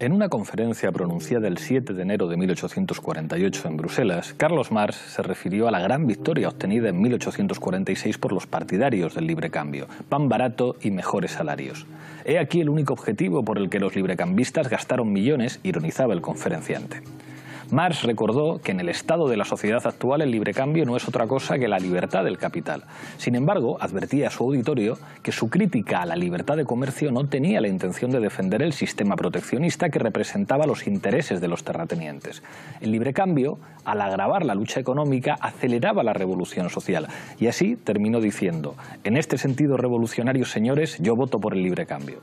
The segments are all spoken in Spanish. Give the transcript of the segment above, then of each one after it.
En una conferencia pronunciada el 7 de enero de 1848 en Bruselas, Carlos Marx se refirió a la gran victoria obtenida en 1846 por los partidarios del libre cambio, pan barato y mejores salarios. He aquí el único objetivo por el que los librecambistas gastaron millones, ironizaba el conferenciante. Marx recordó que en el estado de la sociedad actual el librecambio no es otra cosa que la libertad del capital. Sin embargo, advertía a su auditorio que su crítica a la libertad de comercio no tenía la intención de defender el sistema proteccionista que representaba los intereses de los terratenientes. El librecambio, al agravar la lucha económica, aceleraba la revolución social. Y así terminó diciendo: en este sentido revolucionario, señores, yo voto por el librecambio.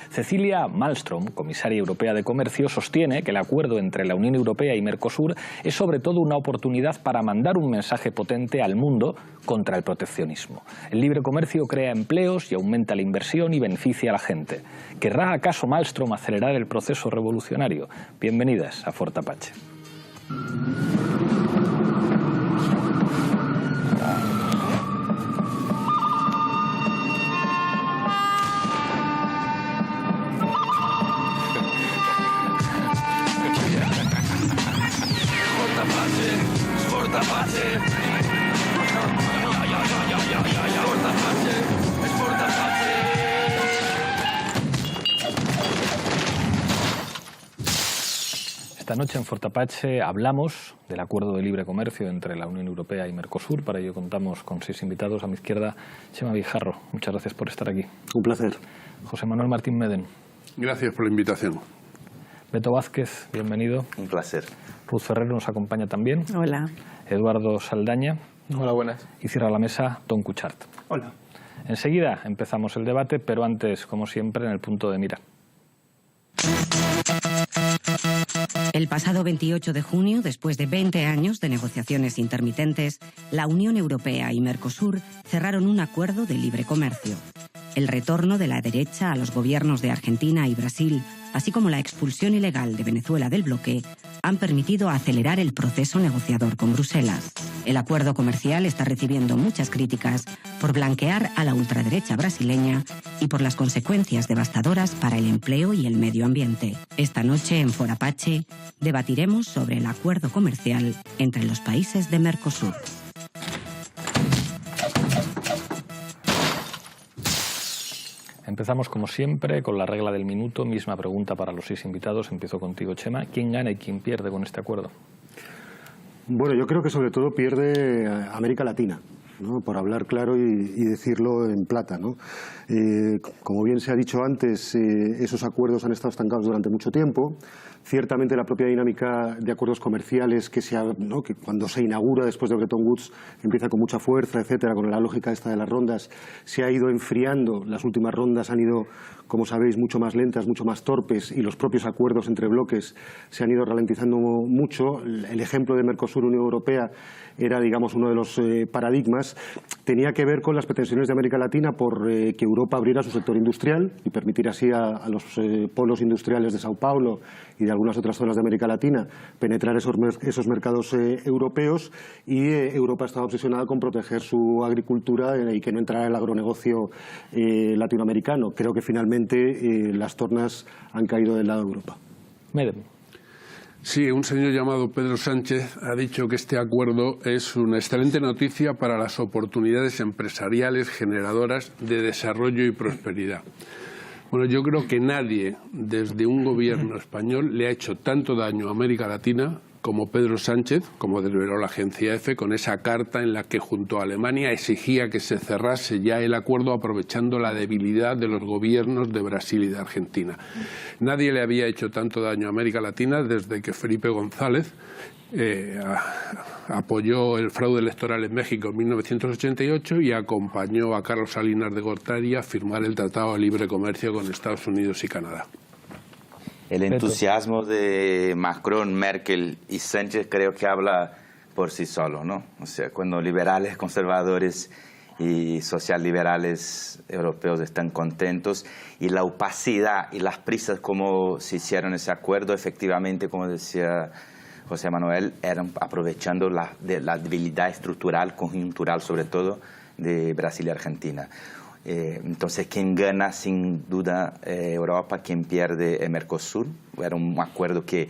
Cecilia Malmström, comisaria europea de Comercio, sostiene que el acuerdo entre la Unión Europea y Mercosur es sobre todo una oportunidad para mandar un mensaje potente al mundo contra el proteccionismo. El libre comercio crea empleos y aumenta la inversión y beneficia a la gente. ¿Querrá acaso Malmström acelerar el proceso revolucionario? Bienvenidas a Fort Apache. Esta noche en Fort Apache hablamos del acuerdo de libre comercio entre la Unión Europea y Mercosur. Para ello contamos con 6 invitados. A mi izquierda, Chema Guijarro. Muchas gracias por estar aquí. Un placer. José Manuel Martín Meden. Gracias por la invitación. Beto Vázquez, bienvenido. Un placer. Ruth Ferrero nos acompaña también. Hola. Eduardo Saldaña. Hola, buenas. Y cierra la mesa Tom Cuchart. Hola. Enseguida empezamos el debate, pero antes, como siempre, en el punto de mira. El pasado 28 de junio, después de 20 años de negociaciones intermitentes, la Unión Europea y Mercosur cerraron un acuerdo de libre comercio. El retorno de la derecha a los gobiernos de Argentina y Brasil, así como la expulsión ilegal de Venezuela del bloque, han permitido acelerar el proceso negociador con Bruselas. El acuerdo comercial está recibiendo muchas críticas por blanquear a la ultraderecha brasileña y por las consecuencias devastadoras para el empleo y el medio ambiente. Esta noche en Fort Apache debatiremos sobre el acuerdo comercial entre los países de Mercosur. Empezamos, como siempre, con la regla del minuto. Misma pregunta para los 6 invitados. Empiezo contigo, Chema. ¿Quién gana y quién pierde con este acuerdo? Bueno, yo creo que sobre todo pierde América Latina, ¿no? Por hablar claro y decirlo en plata, ¿no? Como bien se ha dicho antes, esos acuerdos han estado estancados durante mucho tiempo. Ciertamente la propia dinámica de acuerdos comerciales que cuando se inaugura después de Bretton Woods empieza con mucha fuerza, etcétera, con la lógica esta de las rondas, se ha ido enfriando. Las últimas rondas han ido, como sabéis, mucho más lentas, mucho más torpes, y los propios acuerdos entre bloques se han ido ralentizando mucho. El ejemplo de Mercosur-Unión Europea era, digamos, uno de los paradigmas. Tenía que ver con las pretensiones de América Latina por que Europa abriera su sector industrial y permitir así a los polos industriales de Sao Paulo y de algunas otras zonas de América Latina penetrar esos mercados europeos, y Europa estaba obsesionada con proteger su agricultura y que no entrara el agronegocio latinoamericano. Creo que finalmente las tornas han caído del lado de Europa. Meden. Sí, un señor llamado Pedro Sánchez ha dicho que este acuerdo es una excelente noticia para las oportunidades empresariales generadoras de desarrollo y prosperidad. Bueno, yo creo que nadie desde un gobierno español le ha hecho tanto daño a América Latina como Pedro Sánchez, como desveló la agencia EFE, con esa carta en la que junto a Alemania exigía que se cerrase ya el acuerdo aprovechando la debilidad de los gobiernos de Brasil y de Argentina. Nadie le había hecho tanto daño a América Latina desde que Felipe González apoyó el fraude electoral en México en 1988 y acompañó a Carlos Salinas de Gortari a firmar el Tratado de Libre Comercio con Estados Unidos y Canadá. El entusiasmo de Macron, Merkel y Sánchez creo que habla por sí solo, ¿no? O sea, cuando liberales, conservadores y socialliberales europeos están contentos, y la opacidad y las prisas como se hicieron ese acuerdo, efectivamente, como decía José Manuel, eran aprovechando la debilidad estructural, conjuntural sobre todo, de Brasil y Argentina. Entonces, quien gana sin duda Europa, quien pierde Mercosur. Era un acuerdo que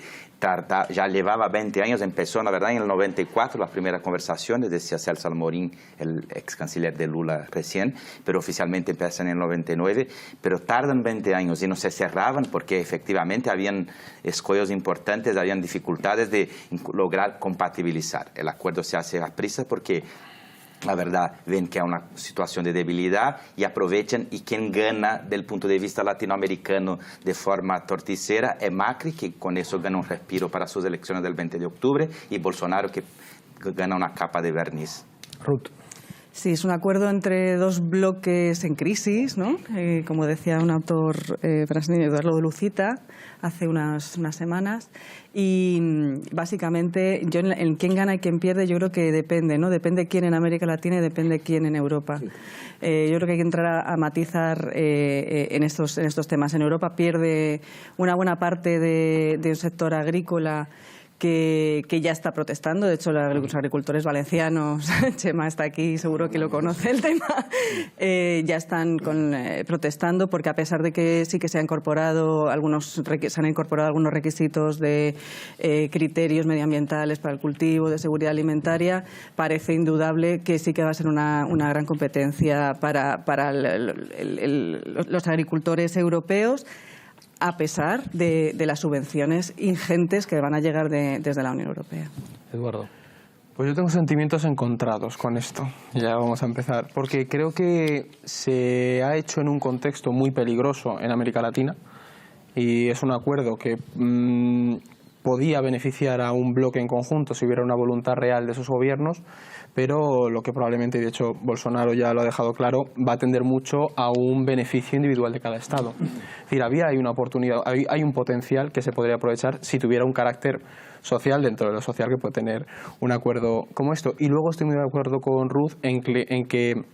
ya llevaba 20 años, empezó, la verdad, en el 94, las primeras conversaciones, decía Celso Amorín, el ex canciller de Lula recién, pero oficialmente empiezan en el 99, pero tardan 20 años y no se cerraban porque efectivamente habían escollos importantes, habían dificultades de lograr compatibilizar. El acuerdo se hace a prisa porque la verdad, ven que hay una situación de debilidad y aprovechan, y quien gana del punto de vista latinoamericano de forma torticera es Macri, que con eso gana un respiro para sus elecciones del 20 de octubre, y Bolsonaro, que gana una capa de barniz. Ruth. Sí, es un acuerdo entre dos bloques en crisis, ¿no? Como decía un autor brasileño, Eduardo Lucita, hace unas semanas. Y básicamente, yo en quién gana y quién pierde, yo creo que depende, ¿no? Depende quién en América Latina y depende quién en Europa. Sí. Yo creo que hay que entrar a matizar en estos temas. En Europa pierde una buena parte de un sector agrícola que ya está protestando. De hecho, los agricultores valencianos, Chema está aquí, seguro que lo conoce el tema, ya están protestando, porque a pesar de que sí que se han incorporado algunos requisitos de criterios medioambientales para el cultivo, de seguridad alimentaria, parece indudable que sí que va a ser una gran competencia para los agricultores europeos, a pesar de las subvenciones ingentes que van a llegar desde la Unión Europea. Eduardo. Pues yo tengo sentimientos encontrados con esto. Ya vamos a empezar. Porque creo que se ha hecho en un contexto muy peligroso en América Latina, y es un acuerdo que podía beneficiar a un bloque en conjunto si hubiera una voluntad real de sus gobiernos, pero lo que probablemente, y de hecho Bolsonaro ya lo ha dejado claro, va a tender mucho a un beneficio individual de cada Estado. Es decir, hay una oportunidad, hay un potencial que se podría aprovechar si tuviera un carácter social, dentro de lo social que puede tener un acuerdo como esto. Y luego estoy muy de acuerdo con Ruth en que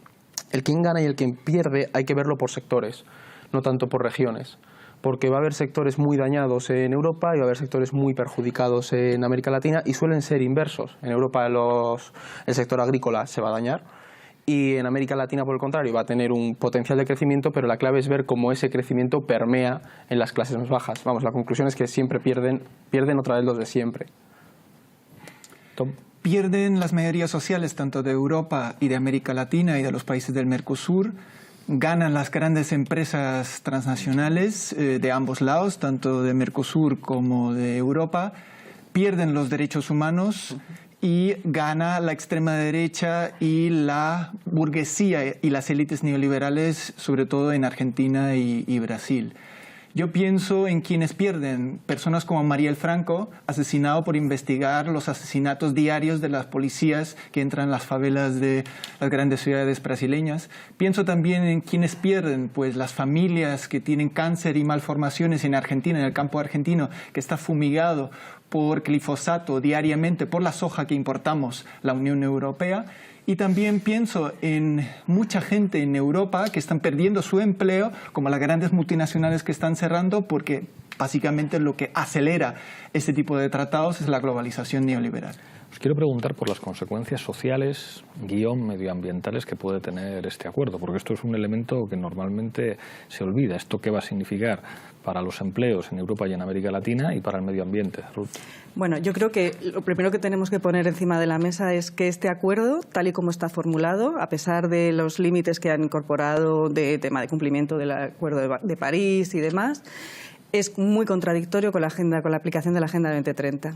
el quien gana y el quien pierde hay que verlo por sectores, no tanto por regiones, porque va a haber sectores muy dañados en Europa y va a haber sectores muy perjudicados en América Latina, y suelen ser inversos. En Europa el sector agrícola se va a dañar, y en América Latina, por el contrario, va a tener un potencial de crecimiento, pero la clave es ver cómo ese crecimiento permea en las clases más bajas. Vamos, la conclusión es que siempre pierden otra vez los de siempre. Tom. Pierden las mayorías sociales tanto de Europa y de América Latina y de los países del Mercosur. Ganan las grandes empresas transnacionales de ambos lados, tanto de Mercosur como de Europa. Pierden los derechos humanos y gana la extrema derecha y la burguesía y las élites neoliberales, sobre todo en Argentina y Brasil. Yo pienso en quienes pierden, personas como Mariel Franco, asesinado por investigar los asesinatos diarios de las policías que entran en las favelas de las grandes ciudades brasileñas. Pienso también en quienes pierden, pues las familias que tienen cáncer y malformaciones en Argentina, en el campo argentino, que está fumigado por glifosato diariamente por la soja que importamos la Unión Europea. Y también pienso en mucha gente en Europa que están perdiendo su empleo, como las grandes multinacionales que están cerrando, porque básicamente lo que acelera este tipo de tratados es la globalización neoliberal. Os quiero preguntar por las consecuencias sociales, medioambientales que puede tener este acuerdo, porque esto es un elemento que normalmente se olvida. ¿Esto qué va a significar para los empleos en Europa y en América Latina y para el medio ambiente? Ruth. Bueno, yo creo que lo primero que tenemos que poner encima de la mesa es que este acuerdo, tal y como está formulado, a pesar de los límites que han incorporado de tema de cumplimiento del Acuerdo de París y demás, es muy contradictorio con la aplicación de la Agenda 2030,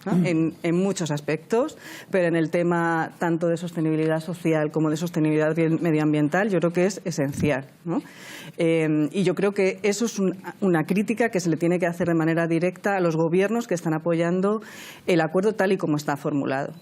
¿no? En muchos aspectos, pero en el tema tanto de sostenibilidad social como de sostenibilidad medioambiental yo creo que es esencial, ¿no? Y yo creo que eso es una crítica que se le tiene que hacer de manera directa a los gobiernos que están apoyando el acuerdo tal y como está formulado.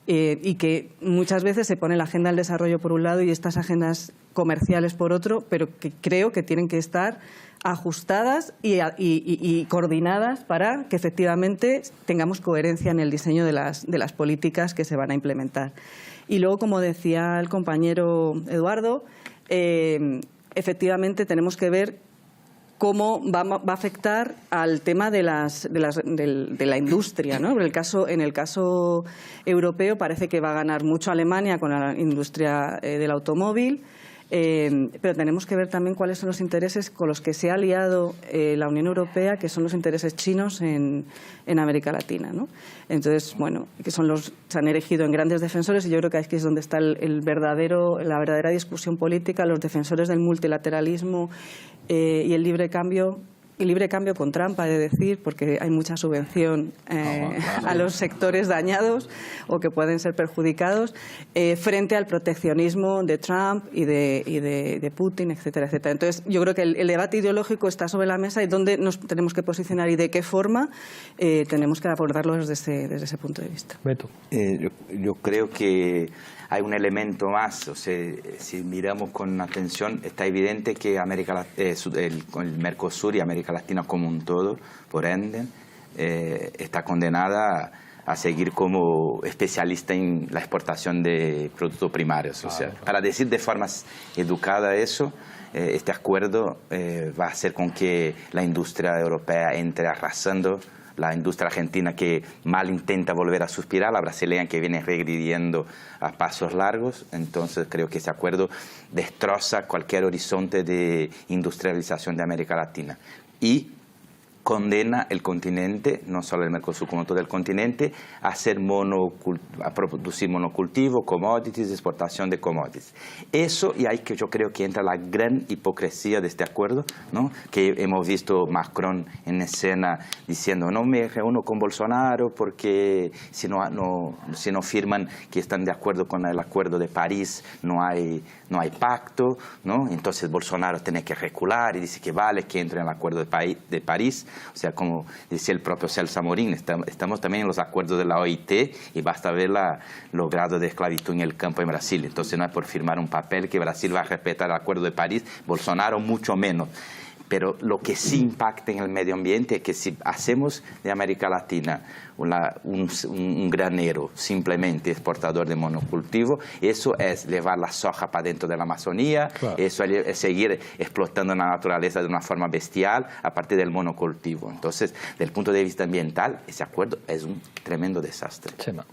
Y que muchas veces se pone la agenda del desarrollo por un lado y estas agendas comerciales por otro, pero que creo que tienen que estar ajustadas y coordinadas para que efectivamente tengamos coherencia en el diseño de las políticas que se van a implementar. Y luego, como decía el compañero Eduardo, efectivamente tenemos que ver cómo va a afectar al tema de la industria, ¿no? En el caso europeo parece que va a ganar mucho Alemania con la industria del automóvil. Pero tenemos que ver también cuáles son los intereses con los que se ha aliado la Unión Europea, que son los intereses chinos en América Latina, ¿no? Entonces, bueno, que se han erigido en grandes defensores, y yo creo que aquí es donde está la verdadera discusión política, los defensores del multilateralismo y el libre cambio. Y libre cambio con trampa, de decir, porque hay mucha subvención a los sectores dañados o que pueden ser perjudicados, frente al proteccionismo de Trump y de Putin, etcétera, etcétera. Entonces, yo creo que el debate ideológico está sobre la mesa y dónde nos tenemos que posicionar y de qué forma tenemos que abordarlo desde ese punto de vista. Beto. Yo creo que hay un elemento más, o sea, si miramos con atención, está evidente que el Mercosur y América Latina como un todo, por ende, está condenada a seguir como especialista en la exportación de productos primarios. O sea, para decir de forma educada eso, este acuerdo va a hacer con que la industria europea entre arrasando, la industria argentina que mal intenta volver a suspirar, la brasileña que viene regrediendo a pasos largos. Entonces creo que ese acuerdo destroza cualquier horizonte de industrialización de América Latina y condena el continente, no solo el Mercosur como todo el continente, a producir monocultivo, commodities, exportación de commodities. Eso, y ahí que yo creo que entra la gran hipocresía de este acuerdo, ¿no? Que hemos visto Macron en escena diciendo no me reúno con Bolsonaro porque si no firman que están de acuerdo con el acuerdo de París no hay pacto, ¿no? Entonces Bolsonaro tiene que recular y dice que vale que entre en el acuerdo de París. O sea, como decía el propio Celso Amorín, estamos también en los acuerdos de la OIT y basta ver los grados de esclavitud en el campo en Brasil. Entonces no es por firmar un papel que Brasil va a respetar el acuerdo de París, Bolsonaro mucho menos. Pero lo que sí impacta en el medio ambiente es que si hacemos de América Latina un granero simplemente exportador de monocultivo, eso es llevar la soja para dentro de la Amazonía, claro. Eso es seguir explotando la naturaleza de una forma bestial a partir del monocultivo. Entonces, desde el punto de vista ambiental, ese acuerdo es un tremendo desastre. Chema.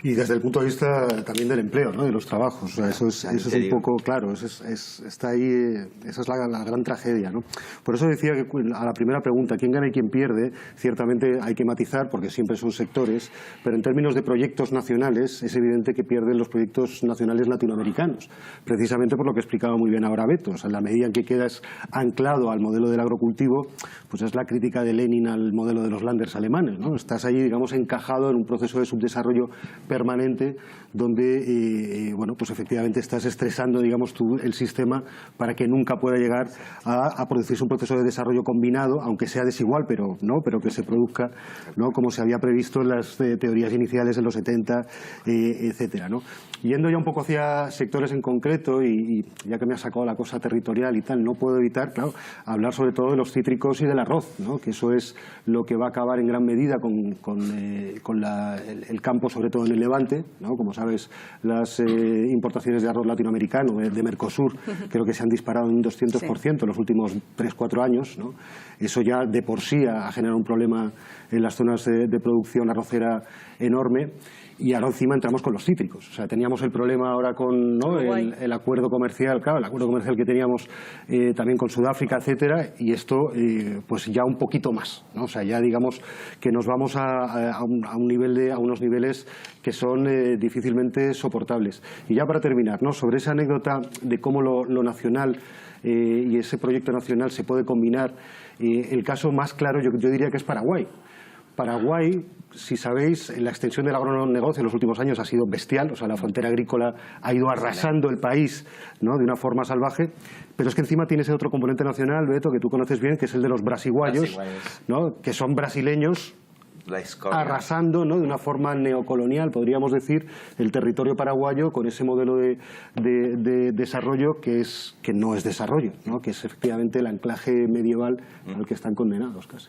Y desde el punto de vista también del empleo, ¿no? De los trabajos. O sea, eso es un poco claro, está ahí, esa es la gran tragedia, ¿no? Por eso decía que a la primera pregunta, ¿quién gana y quién pierde? Ciertamente hay que matizar porque siempre son sectores, pero en términos de proyectos nacionales es evidente que pierden los proyectos nacionales latinoamericanos, precisamente por lo que explicaba muy bien ahora Beto. O sea, en la medida en que quedas anclado al modelo del agrocultivo, pues es la crítica de Lenin al modelo de los Landers alemanes, ¿no? Estás ahí, digamos, encajado en un proceso de subdesarrollo permanente donde, bueno, pues efectivamente estás estresando, digamos, el sistema para que nunca pueda llegar a producirse un proceso de desarrollo combinado, aunque sea desigual, pero que se produzca, ¿no? Como se había previsto en las teorías iniciales en los 70, etcétera, ¿no? Yendo ya un poco hacia sectores en concreto, y ya que me ha sacado la cosa territorial y tal, no puedo evitar, claro, hablar sobre todo de los cítricos y del arroz, ¿no? Que eso es lo que va a acabar en gran medida con el campo, sobre todo en el Levante, ¿no? Como sabes, las importaciones de arroz latinoamericano, de Mercosur, creo que se han disparado en un 200% en los últimos 3-4 años, ¿no? Eso ya de por sí ha generado un problema en las zonas de producción arrocera enorme. Y ahora encima entramos con los cítricos. O sea, teníamos el problema ahora con, ¿no? el acuerdo comercial, claro, el acuerdo comercial que teníamos también con Sudáfrica, etcétera, y esto pues ya un poquito más, ¿no? O sea, ya digamos que nos vamos a unos niveles que son difícilmente soportables. Y ya para terminar, ¿no? Sobre esa anécdota de cómo lo nacional y ese proyecto nacional se puede combinar, el caso más claro yo diría que es Paraguay. Paraguay, si sabéis, la extensión del agronegocio en los últimos años ha sido bestial, o sea, la frontera agrícola ha ido arrasando el país, ¿no? De una forma salvaje, pero es que encima tiene ese otro componente nacional, Beto, que tú conoces bien, que es el de los brasiguayos, ¿no? Que son brasileños arrasando, ¿no? De una forma neocolonial, podríamos decir, el territorio paraguayo con ese modelo de desarrollo que no es desarrollo, ¿no? Que es efectivamente el anclaje medieval al que están condenados casi.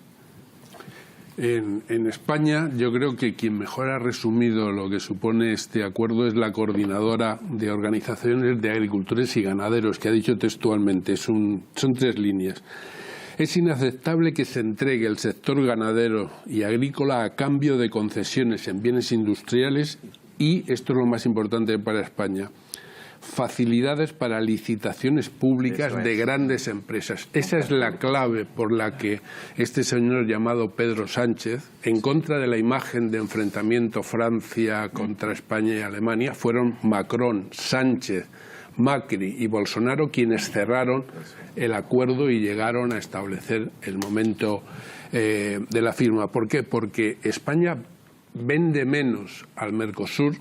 En España yo creo que quien mejor ha resumido lo que supone este acuerdo es la coordinadora de organizaciones de agricultores y ganaderos, que ha dicho textualmente, son 3 líneas. Es inaceptable que se entregue el sector ganadero y agrícola a cambio de concesiones en bienes industriales y, esto es lo más importante para España, facilidades para licitaciones públicas de grandes empresas. Esa es la clave por la que este señor llamado Pedro Sánchez, en contra de la imagen de enfrentamiento Francia contra España y Alemania, fueron Macron, Sánchez, Macri y Bolsonaro quienes cerraron el acuerdo y llegaron a establecer el momento de la firma. ¿Por qué? Porque España vende menos al Mercosur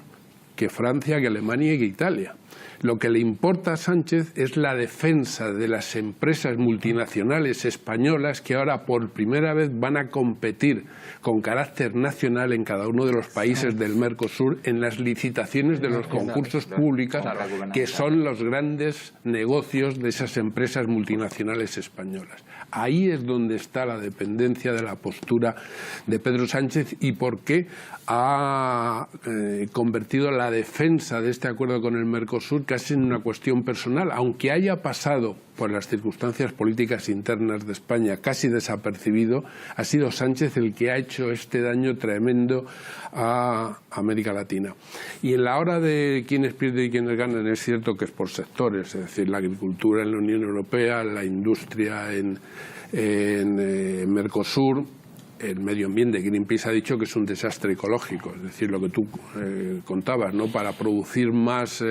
que Francia, que Alemania y que Italia. Lo que le importa a Sánchez es la defensa de las empresas multinacionales españolas que ahora por primera vez van a competir con carácter nacional en cada uno de los países del Mercosur en las licitaciones de los concursos públicos, que son los grandes negocios de esas empresas multinacionales españolas. Ahí es donde está la dependencia de la postura de Pedro Sánchez y por qué ha convertido la defensa de este acuerdo con el Mercosur casi en una cuestión personal, aunque haya pasado por las circunstancias políticas internas de España casi desapercibido, ha sido Sánchez el que ha hecho este daño tremendo a América Latina. Y en la hora de quiénes pierden y quiénes ganan es cierto que es por sectores, es decir, la agricultura en la Unión Europea, la industria en Mercosur. El medio ambiente, Greenpeace ha dicho que es un desastre ecológico, es decir, lo que tú contabas, ¿no? Para producir más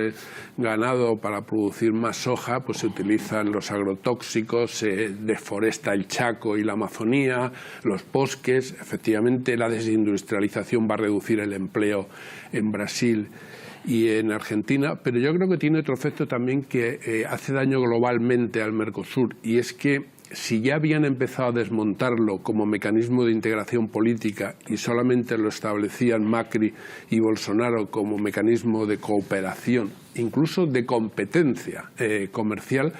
ganado, para producir más soja, pues se utilizan los agrotóxicos, se deforesta el Chaco y la Amazonía, los bosques. Efectivamente, la desindustrialización va a reducir el empleo en Brasil y en Argentina, pero yo creo que tiene otro efecto también que hace daño globalmente al Mercosur, y es que si ya habían empezado a desmontarlo como mecanismo de integración política y solamente lo establecían Macri y Bolsonaro como mecanismo de cooperación, incluso de competencia comercial,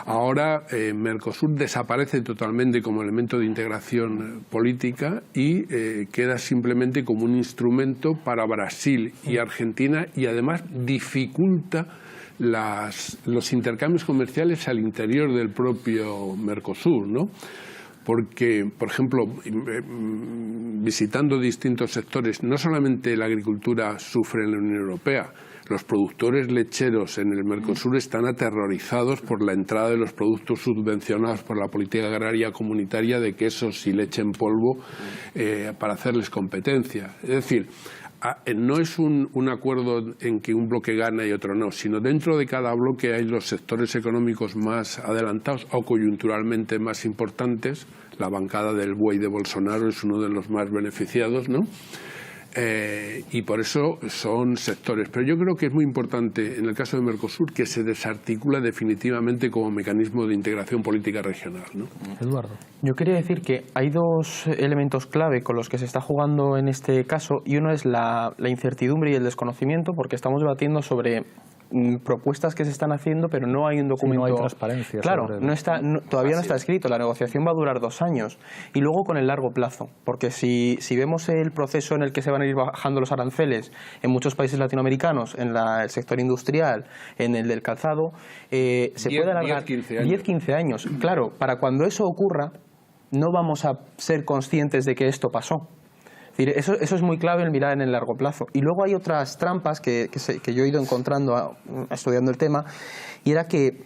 ahora Mercosur desaparece totalmente como elemento de integración política y queda simplemente como un instrumento para Brasil y Argentina, y además dificulta los intercambios comerciales al interior del propio Mercosur, ¿no? Porque, por ejemplo, visitando distintos sectores, no solamente la agricultura sufre en la Unión Europea, los productores lecheros en el Mercosur están aterrorizados por la entrada de los productos subvencionados por la política agraria comunitaria de quesos y leche en polvo para hacerles competencia. Es decir, no es un acuerdo en que un bloque gana y otro no, sino dentro de cada bloque hay los sectores económicos más adelantados o coyunturalmente más importantes. La bancada del buey de Bolsonaro es uno de los más beneficiados, ¿no? Y por eso son sectores. Pero yo creo que es muy importante, en el caso de Mercosur, que se desarticula definitivamente como mecanismo de integración política regional, ¿no? Eduardo. Yo quería decir que hay dos elementos clave con los que se está jugando en este caso, y uno es la incertidumbre y el desconocimiento, porque estamos debatiendo sobre propuestas que se están haciendo, pero no hay un documento. Sí, no hay transparencia. Claro, todavía no está escrito. La negociación va a durar 2 años. Y luego con el largo plazo, porque si vemos el proceso en el que se van a ir bajando los aranceles en muchos países latinoamericanos, en el sector industrial, en el del calzado, se puede alargar 10-15 años. Claro, para cuando eso ocurra, no vamos a ser conscientes de que esto pasó. Eso es muy clave el mirar en el largo plazo. Y luego hay otras trampas que yo he ido encontrando estudiando el tema, y era que,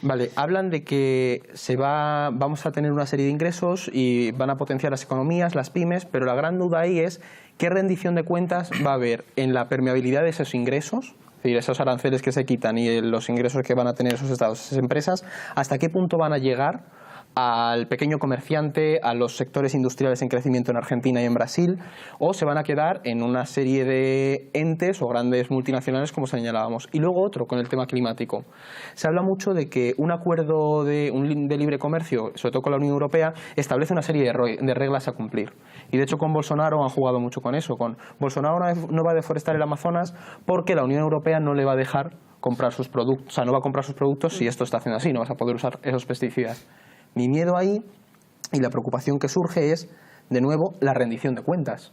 vale, hablan de que vamos a tener una serie de ingresos y van a potenciar las economías, las pymes, pero la gran duda ahí es qué rendición de cuentas va a haber en la permeabilidad de esos ingresos, es decir, esos aranceles que se quitan y los ingresos que van a tener esos estados, esas empresas, hasta qué punto van a llegar al pequeño comerciante, a los sectores industriales en crecimiento en Argentina y en Brasil, o se van a quedar en una serie de entes o grandes multinacionales, como señalábamos. Y luego otro, con el tema climático. Se habla mucho de que un acuerdo de libre comercio, sobre todo con la Unión Europea, establece una serie de reglas a cumplir. Y de hecho con Bolsonaro han jugado mucho con eso. Bolsonaro no va a deforestar el Amazonas porque la Unión Europea no le va a dejar comprar sus productos, o sea, no va a comprar sus productos si esto está haciendo así, no vas a poder usar esos pesticidas. Mi miedo ahí y la preocupación que surge es, de nuevo, la rendición de cuentas.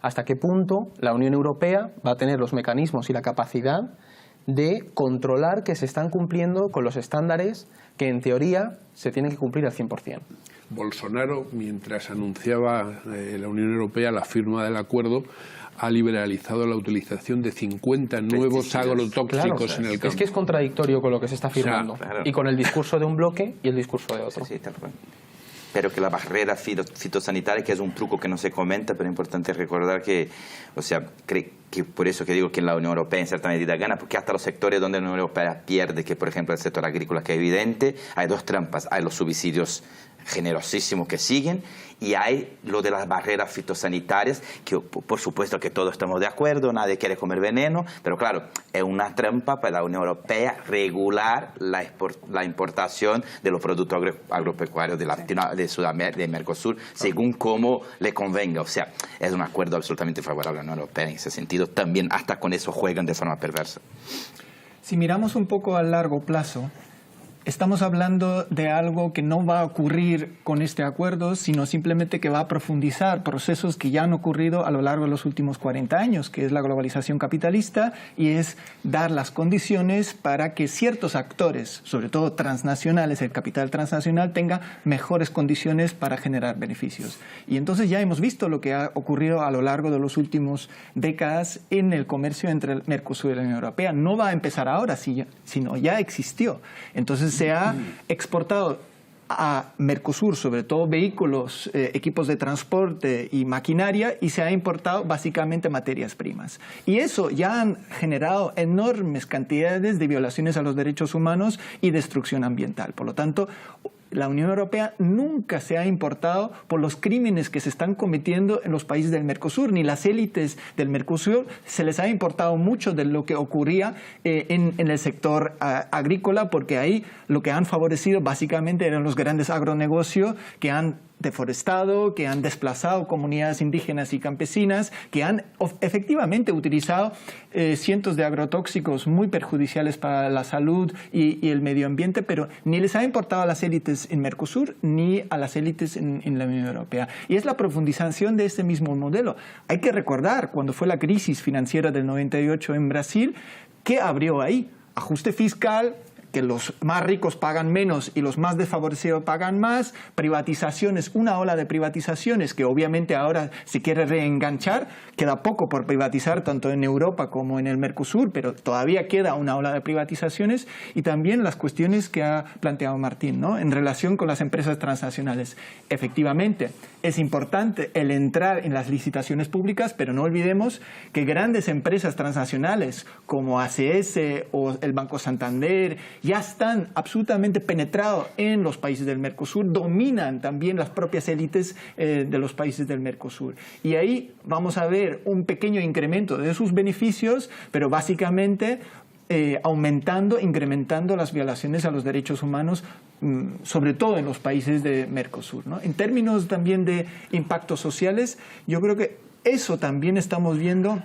¿Hasta qué punto la Unión Europea va a tener los mecanismos y la capacidad de controlar que se están cumpliendo con los estándares que, en teoría, se tienen que cumplir al 100%? Bolsonaro, mientras anunciaba la Unión Europea la firma del acuerdo, ha liberalizado la utilización de 50 nuevos agrotóxicos en el campo. Es que es contradictorio con lo que se está firmando, y con el discurso de un bloque y el discurso de otro. Sí, tal cual. Pero que la barrera fitosanitaria, que es un truco que no se comenta, pero es importante recordar que, o sea, que por eso que digo que la Unión Europea en cierta medida gana, porque hasta los sectores donde la Unión Europea pierde, que por ejemplo el sector agrícola, que es evidente, hay dos trampas: hay los subsidios generosísimos que siguen, y hay lo de las barreras fitosanitarias, que por supuesto que todos estamos de acuerdo, nadie quiere comer veneno, pero claro, es una trampa para la Unión Europea regular la importación de los productos agropecuarios de Sudamérica, de Mercosur, según cómo le convenga. O sea, es un acuerdo absolutamente favorable a la Unión Europea en ese sentido. También hasta con eso juegan de forma perversa. Si miramos un poco a largo plazo, estamos hablando de algo que no va a ocurrir con este acuerdo, sino simplemente que va a profundizar procesos que ya han ocurrido a lo largo de los últimos 40 años, que es la globalización capitalista, y es dar las condiciones para que ciertos actores, sobre todo transnacionales, el capital transnacional, tenga mejores condiciones para generar beneficios. Y entonces ya hemos visto lo que ha ocurrido a lo largo de los últimos décadas en el comercio entre el Mercosur y la Unión Europea. No va a empezar ahora, sino ya existió. Entonces se ha exportado a Mercosur, sobre todo vehículos, equipos de transporte y maquinaria, y se ha importado básicamente materias primas. Y eso ya han generado enormes cantidades de violaciones a los derechos humanos y destrucción ambiental. Por lo tanto, la Unión Europea nunca se ha importado por los crímenes que se están cometiendo en los países del Mercosur, ni las élites del Mercosur se les ha importado mucho de lo que ocurría en el sector agrícola, porque ahí lo que han favorecido básicamente eran los grandes agronegocios que han deforestado, que han desplazado comunidades indígenas y campesinas, que han efectivamente utilizado cientos de agrotóxicos muy perjudiciales para la salud y el medio ambiente, pero ni les ha importado a las élites en Mercosur ni a las élites en la Unión Europea. Y es la profundización de este mismo modelo. Hay que recordar, cuando fue la crisis financiera del 98 en Brasil, ¿qué abrió ahí? Ajuste fiscal, que los más ricos pagan menos y los más desfavorecidos pagan más, privatizaciones, una ola de privatizaciones que obviamente ahora se quiere reenganchar, queda poco por privatizar tanto en Europa como en el Mercosur, pero todavía queda una ola de privatizaciones, y también las cuestiones que ha planteado Martín, ¿no?, en relación con las empresas transnacionales. Efectivamente, es importante el entrar en las licitaciones públicas, pero no olvidemos que grandes empresas transnacionales como ACS o el Banco Santander ya están absolutamente penetrados en los países del Mercosur, dominan también las propias élites de los países del Mercosur. Y ahí vamos a ver un pequeño incremento de sus beneficios, pero básicamente incrementando las violaciones a los derechos humanos, sobre todo en los países de Mercosur, ¿no? En términos también de impactos sociales, yo creo que eso también estamos viendo.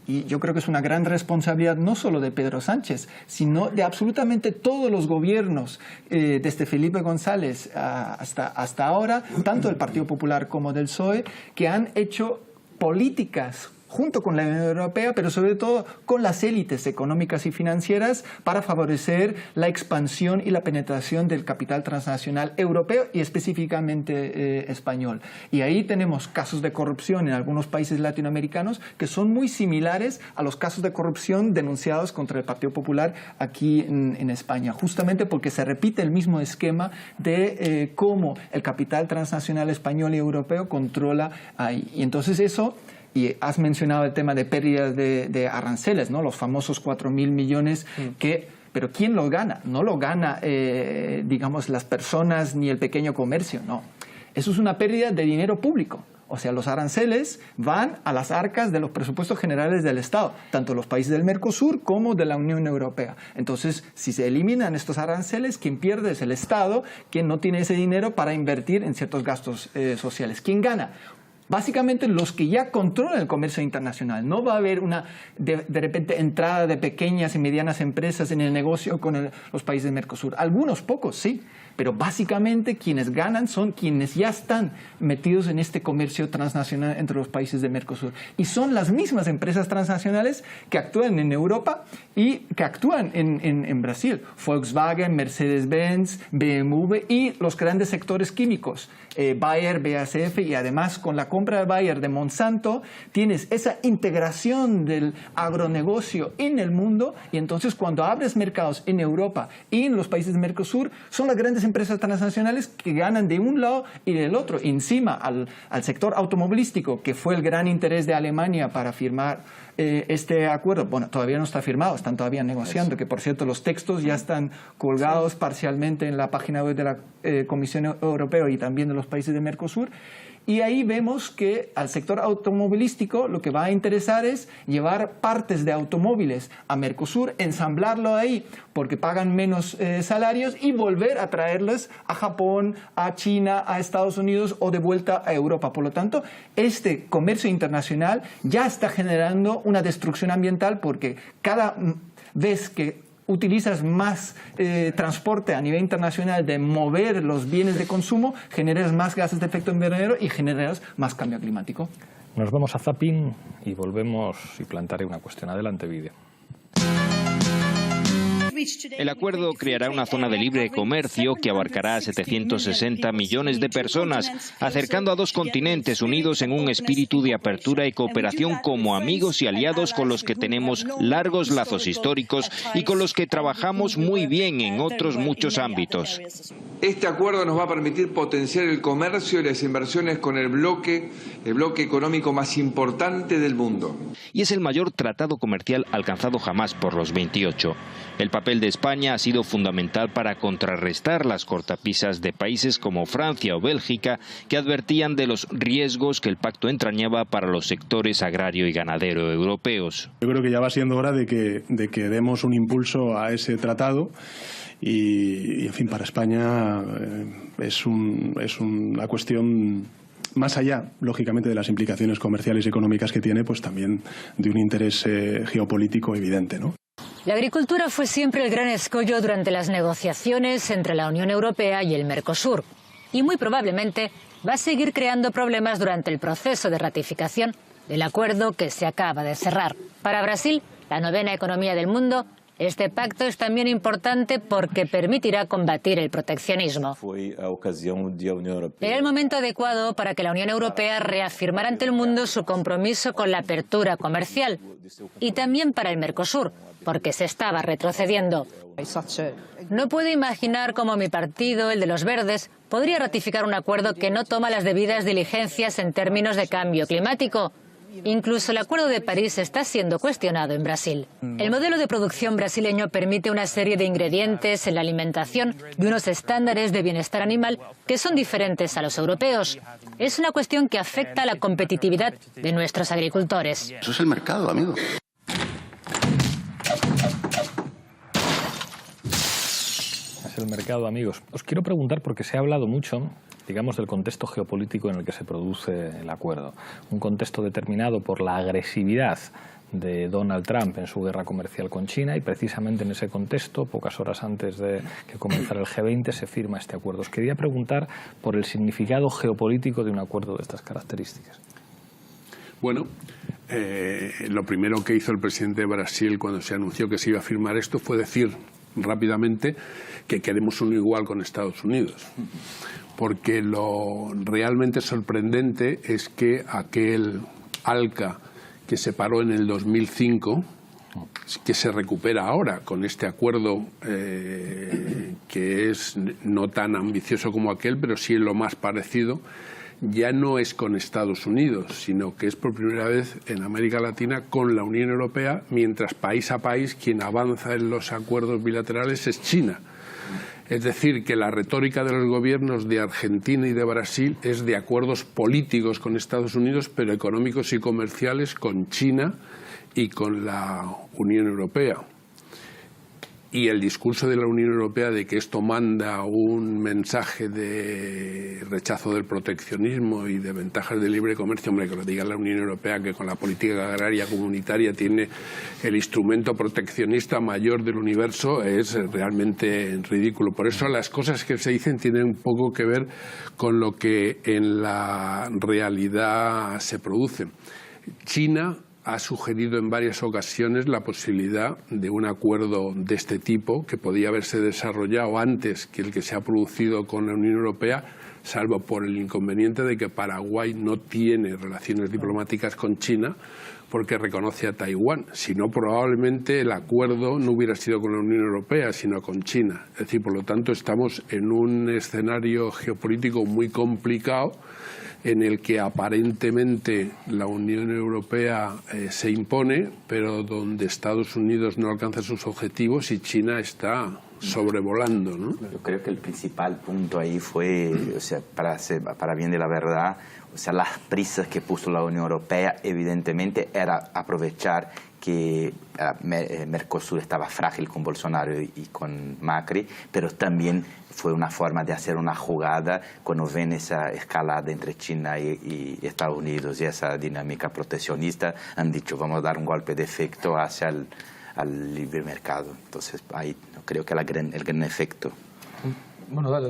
Y yo creo que es una gran responsabilidad no solo de Pedro Sánchez, sino de absolutamente todos los gobiernos, desde Felipe González hasta ahora, tanto del Partido Popular como del PSOE, que han hecho políticas junto con la Unión Europea, pero sobre todo con las élites económicas y financieras, para favorecer la expansión y la penetración del capital transnacional europeo y específicamente español. Y ahí tenemos casos de corrupción en algunos países latinoamericanos que son muy similares a los casos de corrupción denunciados contra el Partido Popular aquí en España, justamente porque se repite el mismo esquema de cómo el capital transnacional español y europeo controla ahí. Y entonces eso... Y has mencionado el tema de pérdidas de aranceles, ¿no?, los famosos 4.000 millones pero ¿quién lo gana? No lo gana, digamos, las personas ni el pequeño comercio, no. Eso es una pérdida de dinero público. O sea, los aranceles van a las arcas de los presupuestos generales del Estado, tanto los países del Mercosur como de la Unión Europea. Entonces, si se eliminan estos aranceles, quien pierde es el Estado, quien no tiene ese dinero para invertir en ciertos gastos sociales. ¿Quién gana? básicamente los que ya controlan el comercio internacional. No va a haber una de repente entrada de pequeñas y medianas empresas en el negocio con los países del Mercosur. Algunos pocos sí, pero básicamente quienes ganan son quienes ya están metidos en este comercio transnacional entre los países del Mercosur. Y son las mismas empresas transnacionales que actúan en Europa y que actúan en Brasil. Volkswagen, Mercedes-Benz, BMW y los grandes sectores químicos, Bayer, BASF, y además con la compra de Bayer de Monsanto tienes esa integración del agronegocio en el mundo, y entonces cuando abres mercados en Europa y en los países del Mercosur son las grandes empresas transnacionales que ganan de un lado y del otro. Encima al sector automovilístico, que fue el gran interés de Alemania para firmar este acuerdo, bueno, todavía no está firmado, están todavía negociando, que por cierto los textos ya están colgados parcialmente en la página web de la Comisión Europea y también de los países de Mercosur. Y ahí vemos que al sector automovilístico lo que va a interesar es llevar partes de automóviles a Mercosur, ensamblarlo ahí porque pagan menos salarios y volver a traerlos a Japón, a China, a Estados Unidos o de vuelta a Europa. Por lo tanto, este comercio internacional ya está generando una destrucción ambiental porque cada vez que utilizas más transporte a nivel internacional de mover los bienes de consumo, generas más gases de efecto invernadero y generas más cambio climático. Nos vamos a zapping y volvemos y plantaré una cuestión. Adelante, vídeo. El acuerdo creará una zona de libre comercio que abarcará a 760 millones de personas, acercando a dos continentes unidos en un espíritu de apertura y cooperación como amigos y aliados con los que tenemos largos lazos históricos y con los que trabajamos muy bien en otros muchos ámbitos. Este acuerdo nos va a permitir potenciar el comercio y las inversiones con el bloque económico más importante del mundo. Y es el mayor tratado comercial alcanzado jamás por los 28. El papel de España ha sido fundamental para contrarrestar las cortapisas de países como Francia o Bélgica, que advertían de los riesgos que el pacto entrañaba para los sectores agrario y ganadero europeos. Yo creo que ya va siendo hora de que demos un impulso a ese tratado. Y en fin, para España es una cuestión más allá, lógicamente, de las implicaciones comerciales y económicas que tiene, pues también de un interés geopolítico evidente, ¿no? La agricultura fue siempre el gran escollo durante las negociaciones entre la Unión Europea y el Mercosur, y muy probablemente va a seguir creando problemas durante el proceso de ratificación del acuerdo que se acaba de cerrar. Para Brasil, la novena economía del mundo, este pacto es también importante porque permitirá combatir el proteccionismo. Era el momento adecuado para que la Unión Europea reafirmara ante el mundo su compromiso con la apertura comercial, y también para el Mercosur, porque se estaba retrocediendo. No puedo imaginar cómo mi partido, el de los Verdes, podría ratificar un acuerdo que no toma las debidas diligencias en términos de cambio climático. Incluso el Acuerdo de París está siendo cuestionado en Brasil. El modelo de producción brasileño permite una serie de ingredientes en la alimentación y unos estándares de bienestar animal que son diferentes a los europeos. Es una cuestión que afecta a la competitividad de nuestros agricultores. Eso es el mercado, amigo. Es el mercado, amigos. Os quiero preguntar, porque se ha hablado mucho, digamos, del contexto geopolítico en el que se produce el acuerdo. Un contexto determinado por la agresividad de Donald Trump en su guerra comercial con China, y precisamente en ese contexto, pocas horas antes de que comenzara el G20, se firma este acuerdo. Os quería preguntar por el significado geopolítico de un acuerdo de estas características. Bueno, lo primero que hizo el presidente de Brasil cuando se anunció que se iba a firmar esto fue decir rápidamente que queremos uno igual con Estados Unidos. Porque lo realmente sorprendente es que aquel ALCA que se paró en el 2005, que se recupera ahora con este acuerdo que es no tan ambicioso como aquel, pero sí lo más parecido, ya no es con Estados Unidos, sino que es por primera vez en América Latina con la Unión Europea, mientras país a país quien avanza en los acuerdos bilaterales es China. Es decir, que la retórica de los gobiernos de Argentina y de Brasil es de acuerdos políticos con Estados Unidos, pero económicos y comerciales con China y con la Unión Europea. Y el discurso de la Unión Europea de que esto manda un mensaje de rechazo del proteccionismo y de ventajas del libre comercio, hombre, que lo diga la Unión Europea, que con la política agraria comunitaria tiene el instrumento proteccionista mayor del universo, es realmente ridículo. Por eso las cosas que se dicen tienen un poco que ver con lo que en la realidad se produce. China ha sugerido en varias ocasiones la posibilidad de un acuerdo de este tipo que podía haberse desarrollado antes que el que se ha producido con la Unión Europea, salvo por el inconveniente de que Paraguay no tiene relaciones diplomáticas con China porque reconoce a Taiwán. Si no, probablemente el acuerdo no hubiera sido con la Unión Europea, sino con China. Es decir, por lo tanto, estamos en un escenario geopolítico muy complicado en el que aparentemente la Unión Europea se impone, pero donde Estados Unidos no alcanza sus objetivos y China está sobrevolando, ¿no? Yo creo que el principal punto ahí fue, o sea, para bien de la verdad, o sea, las prisas que puso la Unión Europea evidentemente era aprovechar que Mercosur estaba frágil con Bolsonaro y con Macri, pero también fue una forma de hacer una jugada cuando ven esa escalada entre China y Estados Unidos y esa dinámica proteccionista, han dicho vamos a dar un golpe de efecto hacia al libre mercado. Entonces ahí creo que el gran efecto. Bueno, dale.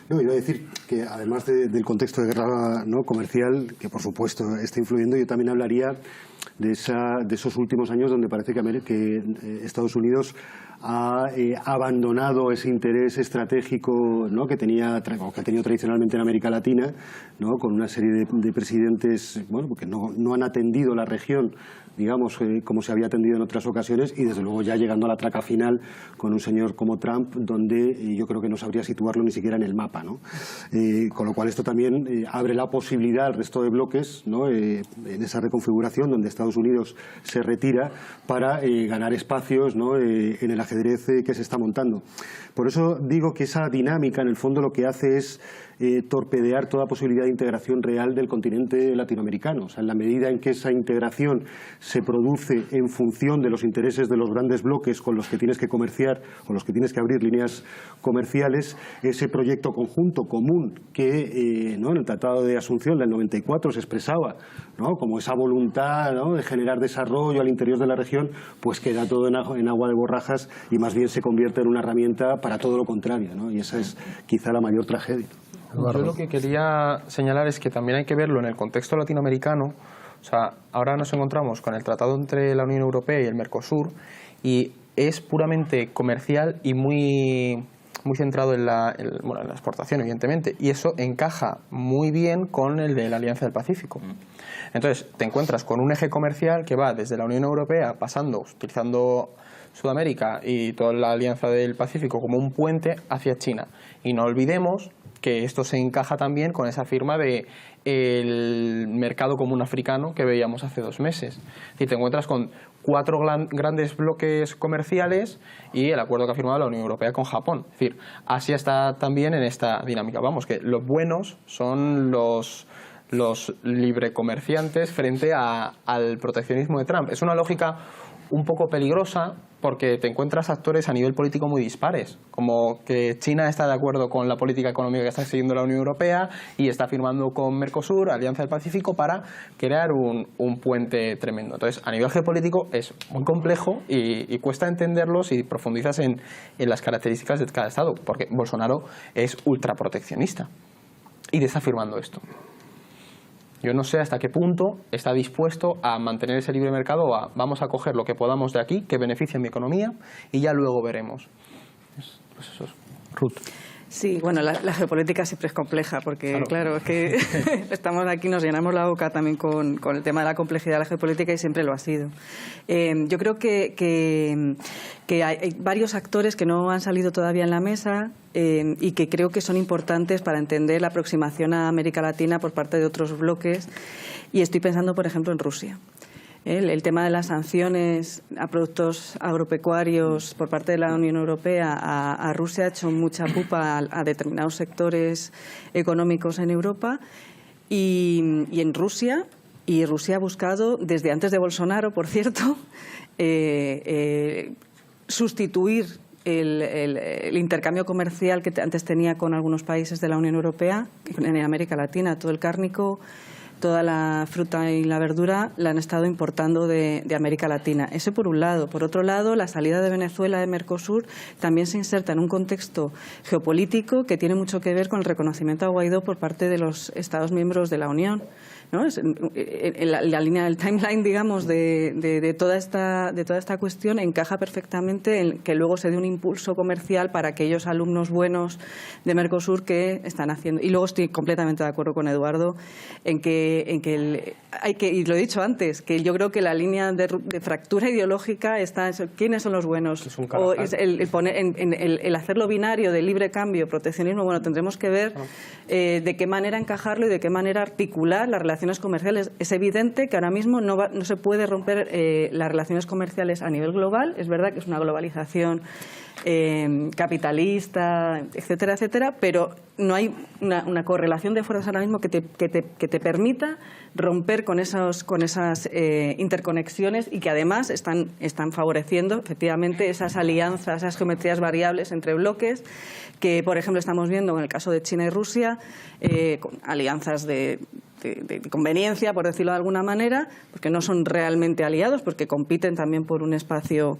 No, iba a decir que además del contexto de guerra, ¿no?, comercial, que por supuesto está influyendo, yo también hablaría de esos últimos años donde parece que Estados Unidos ha abandonado ese interés estratégico, ¿no?, que ha tenido tradicionalmente en América Latina, ¿no?, con una serie de presidentes, bueno, que no han atendido la región, digamos, como se había atendido en otras ocasiones, y desde luego ya llegando a la traca final con un señor como Trump, donde yo creo que no sabría situarlo ni siquiera en el mapa, ¿no? Con lo cual esto también abre la posibilidad al resto de bloques, ¿no?, en esa reconfiguración donde Estados Unidos se retira para ganar espacios, ¿no?, en el ajedrez que se está montando. Por eso digo que esa dinámica en el fondo lo que hace es torpedear toda posibilidad de integración real del continente latinoamericano. O sea, en la medida en que esa integración se produce en función de los intereses de los grandes bloques con los que tienes que comerciar o los que tienes que abrir líneas comerciales, ese proyecto conjunto común que ¿no?, en el Tratado de Asunción del 94 se expresaba, ¿no?, como esa voluntad, ¿no?, de generar desarrollo al interior de la región, pues queda todo en agua de borrajas y más bien se convierte en una herramienta para todo lo contrario, ¿no? Y esa es quizá la mayor tragedia. Yo lo que quería señalar es que también hay que verlo en el contexto latinoamericano. O sea, ahora nos encontramos con el tratado entre la Unión Europea y el Mercosur y es puramente comercial y muy centrado en la exportación, evidentemente, y eso encaja muy bien con el de la Alianza del Pacífico. Entonces, te encuentras con un eje comercial que va desde la Unión Europea, utilizando Sudamérica y toda la Alianza del Pacífico como un puente hacia China. Y no olvidemos que esto se encaja también con esa firma de el mercado común africano que veíamos hace 2 meses. Es decir, te encuentras con 4 grandes bloques comerciales y el acuerdo que ha firmado la Unión Europea con Japón. Es decir, Asia está también en esta dinámica. Vamos, que los buenos son los librecomerciantes frente al proteccionismo de Trump. Es una lógica un poco peligrosa porque te encuentras actores a nivel político muy dispares, como que China está de acuerdo con la política económica que está siguiendo la Unión Europea y está firmando con Mercosur, Alianza del Pacífico, para crear un puente tremendo. Entonces, a nivel geopolítico es muy complejo y cuesta entenderlo si profundizas en las características de cada Estado, porque Bolsonaro es ultraproteccionista y está firmando esto. Yo no sé hasta qué punto está dispuesto a mantener ese libre mercado o vamos a coger lo que podamos de aquí, que beneficie mi economía, y ya luego veremos. Pues eso es. Ruth. Sí, bueno, la geopolítica siempre es compleja porque, claro, es que estamos aquí, nos llenamos la boca también con el tema de la complejidad de la geopolítica y siempre lo ha sido. Yo creo que hay varios actores que no han salido todavía en la mesa y que creo que son importantes para entender la aproximación a América Latina por parte de otros bloques, y estoy pensando, por ejemplo, en Rusia. El tema de las sanciones a productos agropecuarios por parte de la Unión Europea a Rusia ha hecho mucha pupa a determinados sectores económicos en Europa y en Rusia. Y Rusia ha buscado, desde antes de Bolsonaro, por cierto, sustituir el intercambio comercial que antes tenía con algunos países de la Unión Europea, en América Latina, todo el cárnico, toda la fruta y la verdura la han estado importando de América Latina. Ese por un lado. Por otro lado, la salida de Venezuela de Mercosur también se inserta en un contexto geopolítico que tiene mucho que ver con el reconocimiento a Guaidó por parte de los Estados miembros de la Unión, ¿no? En la línea del timeline, digamos, de toda esta cuestión encaja perfectamente en que luego se dé un impulso comercial para aquellos alumnos buenos de Mercosur que están haciendo. Y luego estoy completamente de acuerdo con Eduardo en que hay que, y lo he dicho antes, que yo creo que la línea de fractura ideológica está en ¿quiénes son los buenos? O es el hacerlo binario de libre cambio, proteccionismo. Bueno, tendremos que ver de qué manera encajarlo y de qué manera articular las relaciones comerciales. Es evidente que ahora mismo no se puede romper las relaciones comerciales a nivel global. Es verdad que es una globalización capitalista, etcétera, etcétera, pero no hay una correlación de fuerzas ahora mismo que te permita romper con esas interconexiones y que además están favoreciendo efectivamente esas alianzas, esas geometrías variables entre bloques que, por ejemplo, estamos viendo en el caso de China y Rusia, con alianzas de conveniencia, por decirlo de alguna manera, porque no son realmente aliados, porque compiten también por un espacio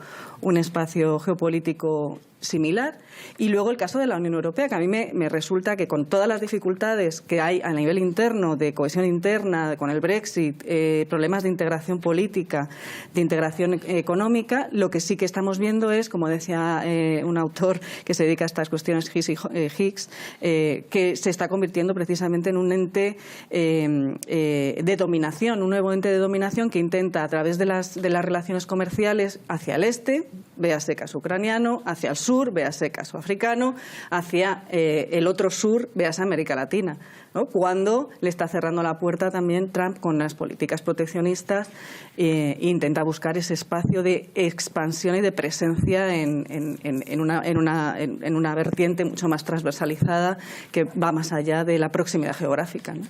geopolítico similar. Y luego el caso de la Unión Europea, que a mí me resulta que con todas las dificultades que hay a nivel interno, de cohesión interna, con el Brexit, problemas de integración política, de integración económica, lo que sí que estamos viendo es, como decía un autor que se dedica a estas cuestiones, Higgs, que se está convirtiendo precisamente en un ente de dominación, un nuevo ente de dominación que intenta, a través de las relaciones comerciales hacia el este, véase caso ucraniano, hacia el sur, véase caso africano, hacia el otro sur, véase América Latina, ¿no? Cuando le está cerrando la puerta también Trump con las políticas proteccionistas e intenta buscar ese espacio de expansión y de presencia en una vertiente mucho más transversalizada que va más allá de la proximidad geográfica, ¿no?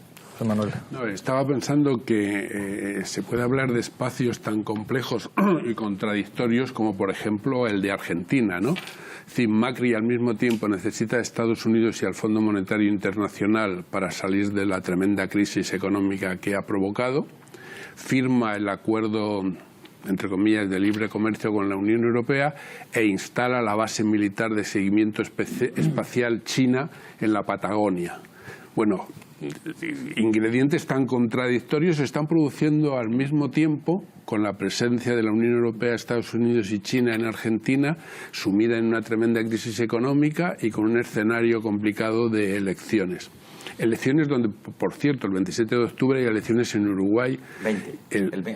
Manuel. No, estaba pensando que se puede hablar de espacios tan complejos y contradictorios como, por ejemplo, el de Argentina, ¿no? Macri al mismo tiempo necesita a Estados Unidos y al Fondo Monetario Internacional para salir de la tremenda crisis económica que ha provocado, firma el acuerdo, entre comillas, de libre comercio con la Unión Europea e instala la base militar de seguimiento espacial china en la Patagonia. Bueno, ingredientes tan contradictorios se están produciendo al mismo tiempo con la presencia de la Unión Europea, Estados Unidos y China en Argentina, sumida en una tremenda crisis económica y con un escenario complicado de elecciones. Elecciones donde, por cierto, el 27 de octubre hay elecciones en Uruguay.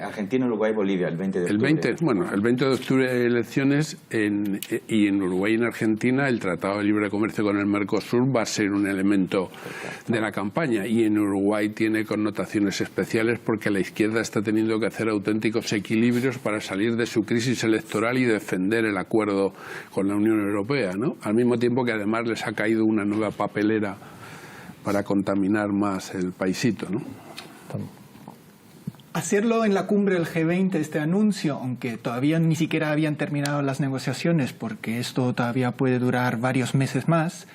Argentina, Uruguay, Bolivia, el 20 de octubre. El 20 de octubre hay elecciones y en Uruguay y en Argentina el Tratado de Libre Comercio con el Mercosur va a ser un elemento de la campaña. Y en Uruguay tiene connotaciones especiales porque la izquierda está teniendo que hacer auténticos equilibrios para salir de su crisis electoral y defender el acuerdo con la Unión Europea, ¿no? Al mismo tiempo que además les ha caído una nueva papelera para contaminar más el paisito, ¿no? Hacerlo en la cumbre del G20, este anuncio, aunque todavía ni siquiera habían terminado las negociaciones, porque esto todavía puede durar varios meses más,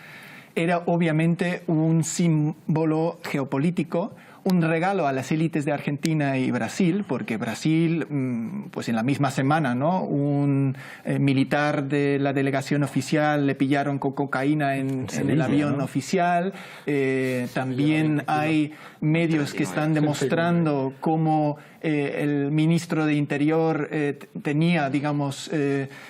era obviamente un símbolo geopolítico, un regalo a las élites de Argentina y Brasil, porque Brasil, pues en la misma semana, ¿no? Un militar de la delegación oficial le pillaron con cocaína en el avión, ¿no? Oficial. También hay medios que están demostrando cómo el ministro de Interior tenía, digamos,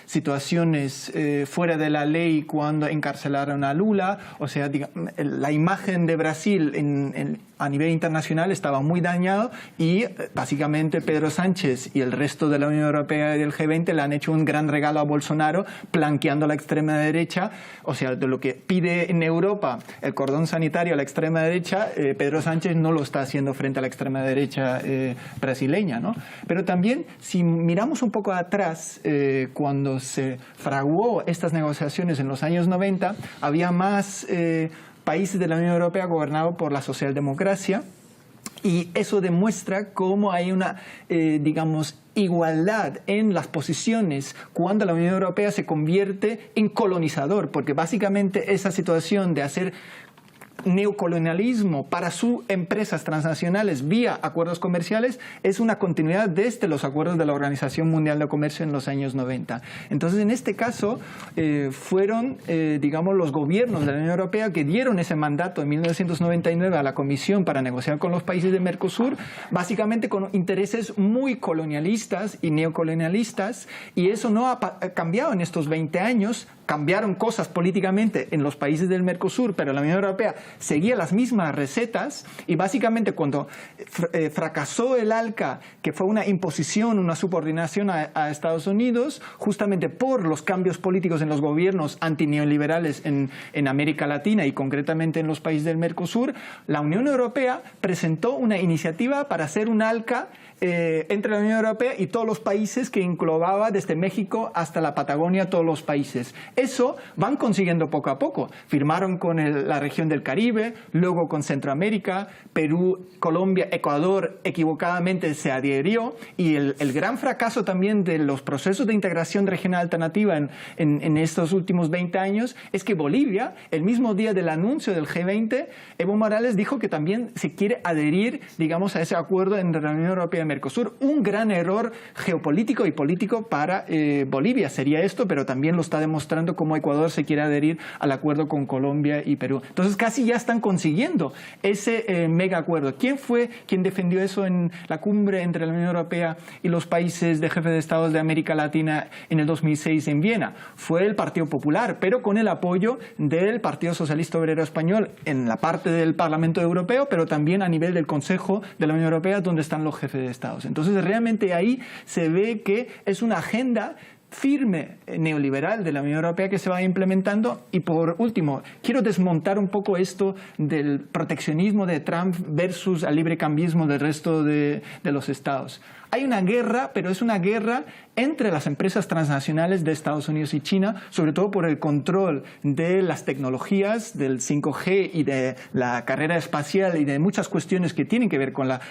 situaciones fuera de la ley cuando encarcelaron a Lula. O sea, la imagen de Brasil a nivel internacional estaba muy dañado y básicamente Pedro Sánchez y el resto de la Unión Europea y del G20 le han hecho un gran regalo a Bolsonaro, blanqueando a la extrema derecha. O sea, de lo que pide en Europa el cordón sanitario a la extrema derecha, Pedro Sánchez no lo está haciendo frente a la extrema derecha brasileña, ¿no? Pero también, si miramos un poco atrás, cuando se fraguó estas negociaciones en los años 90, había más países de la Unión Europea gobernados por la socialdemocracia Y eso demuestra cómo hay una, digamos, igualdad en las posiciones cuando la Unión Europea se convierte en colonizador, porque básicamente esa situación de hacer neocolonialismo para sus empresas transnacionales vía acuerdos comerciales es una continuidad desde los acuerdos de la Organización Mundial de Comercio en los años 90. Entonces, en este caso, fueron, digamos, los gobiernos de la Unión Europea que dieron ese mandato en 1999 a la Comisión para negociar con los países de Mercosur, básicamente con intereses muy colonialistas y neocolonialistas, y eso no ha cambiado en estos 20 años. Cambiaron cosas políticamente en los países del Mercosur, pero la Unión Europea seguía las mismas recetas, y básicamente cuando fracasó el ALCA, que fue una imposición, una subordinación a Estados Unidos, justamente por los cambios políticos en los gobiernos antineoliberales en América Latina y concretamente en los países del Mercosur, la Unión Europea presentó una iniciativa para hacer un ALCA entre la Unión Europea y todos los países, que englobaba desde México hasta la Patagonia, todos los países. Eso van consiguiendo poco a poco. Firmaron con la región del Caribe, luego con Centroamérica, Perú, Colombia, Ecuador equivocadamente se adhirió, y el gran fracaso también de los procesos de integración regional alternativa en estos últimos 20 años es que Bolivia, el mismo día del anuncio del G20, Evo Morales dijo que también se quiere adherir, digamos, a ese acuerdo entre la Unión Europea y Mercosur. Un gran error geopolítico y político para Bolivia sería esto, pero también lo está demostrando cómo Ecuador se quiere adherir al acuerdo con Colombia y Perú. Entonces casi ya están consiguiendo ese mega acuerdo. ¿Quién fue quien defendió eso en la cumbre entre la Unión Europea y los países de jefes de Estados de América Latina en el 2006 en Viena? Fue el Partido Popular, pero con el apoyo del Partido Socialista Obrero Español en la parte del Parlamento Europeo, pero también a nivel del Consejo de la Unión Europea, donde están los jefes de Estados. Entonces, realmente ahí se ve que es una agenda firme neoliberal de la Unión Europea que se va implementando. Y por último, quiero desmontar un poco esto del proteccionismo de Trump versus el librecambismo del resto de los estados. Hay una guerra, pero es una guerra entre las empresas transnacionales de Estados Unidos y China, sobre todo por el control de las tecnologías, del 5G y de la carrera espacial y de muchas cuestiones que tienen que ver con la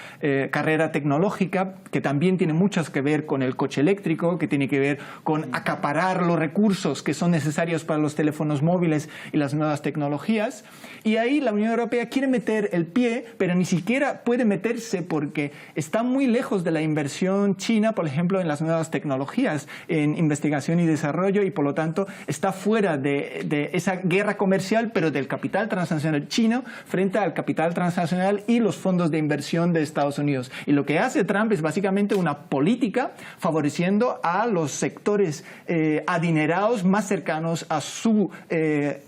carrera tecnológica, que también tiene muchas que ver con el coche eléctrico, que tiene que ver con acaparar los recursos que son necesarios para los teléfonos móviles y las nuevas tecnologías. Y ahí la Unión Europea quiere meter el pie, pero ni siquiera puede meterse porque está muy lejos de la inversión china, por ejemplo, en las nuevas tecnologías, en investigación y desarrollo, y por lo tanto está fuera de esa guerra comercial, pero del capital transnacional chino frente al capital transnacional y los fondos de inversión de Estados Unidos. Y lo que hace Trump es básicamente una política favoreciendo a los sectores adinerados más cercanos a su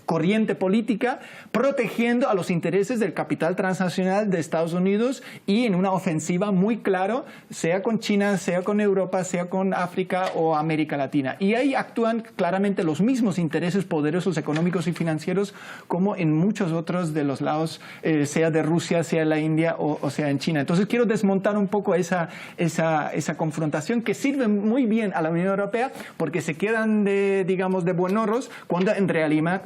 corriente política, protegiendo a los intereses del capital transnacional de Estados Unidos, y en una ofensiva muy clara, sea con China, sea con Europa, sea con África o América Latina. Y ahí actúan claramente los mismos intereses poderosos económicos y financieros como en muchos otros de los lados, sea de Rusia, sea la India o sea en China. Entonces quiero desmontar un poco esa confrontación, que sirve muy bien a la Unión Europea porque se quedan digamos, de buenorros, cuando en realidad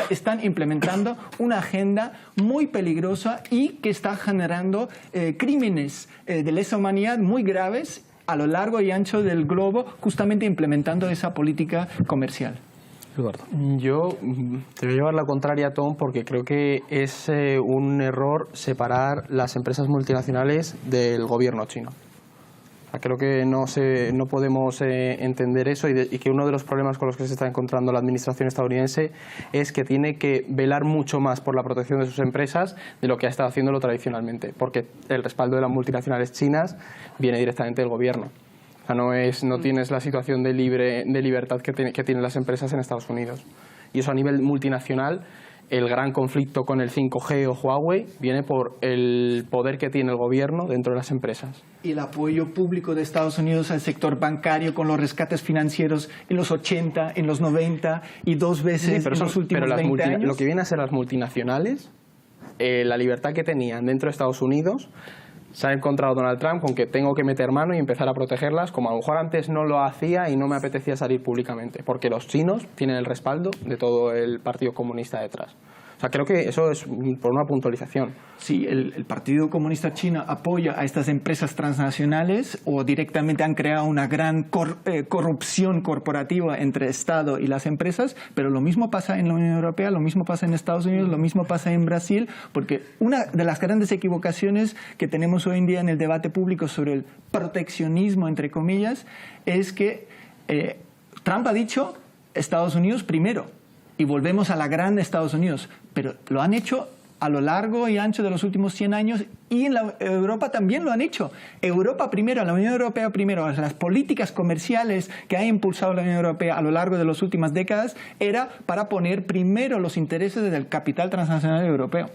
están implementando una agenda muy peligrosa y que está generando crímenes de lesa humanidad muy graves a lo largo y ancho del globo, justamente implementando esa política comercial. Eduardo. Yo te voy a llevar la contraria, Tom, porque creo que es un error separar las empresas multinacionales del gobierno chino. Creo que no podemos entender eso, y que uno de los problemas con los que se está encontrando la administración estadounidense es que tiene que velar mucho más por la protección de sus empresas de lo que ha estado haciéndolo tradicionalmente, porque el respaldo de las multinacionales chinas viene directamente del gobierno. O sea, no tienes la situación de libertad que tienen las empresas en Estados Unidos. Y eso a nivel multinacional. El gran conflicto con el 5G o Huawei viene por el poder que tiene el gobierno dentro de las empresas. Y el apoyo público de Estados Unidos al sector bancario con los rescates financieros en los 80, en los 90 y 2 veces en los últimos 20 años. Lo que viene a ser las multinacionales, la libertad que tenían dentro de Estados Unidos, se ha encontrado Donald Trump con que tengo que meter mano y empezar a protegerlas, como a lo mejor antes no lo hacía y no me apetecía salir públicamente, porque los chinos tienen el respaldo de todo el Partido Comunista detrás. O sea, creo que eso es por una puntualización. Sí, el Partido Comunista Chino apoya a estas empresas transnacionales o directamente han creado una gran corrupción corporativa entre Estado y las empresas, pero lo mismo pasa en la Unión Europea, lo mismo pasa en Estados Unidos, lo mismo pasa en Brasil, porque una de las grandes equivocaciones que tenemos hoy en día en el debate público sobre el proteccionismo, entre comillas, es que Trump ha dicho Estados Unidos primero y volvemos a la gran Estados Unidos, pero lo han hecho a lo largo y ancho de los últimos 100 años y en Europa también lo han hecho. Europa primero, la Unión Europea primero. Las políticas comerciales que ha impulsado la Unión Europea a lo largo de las últimas décadas era para poner primero los intereses del capital transnacional europeo.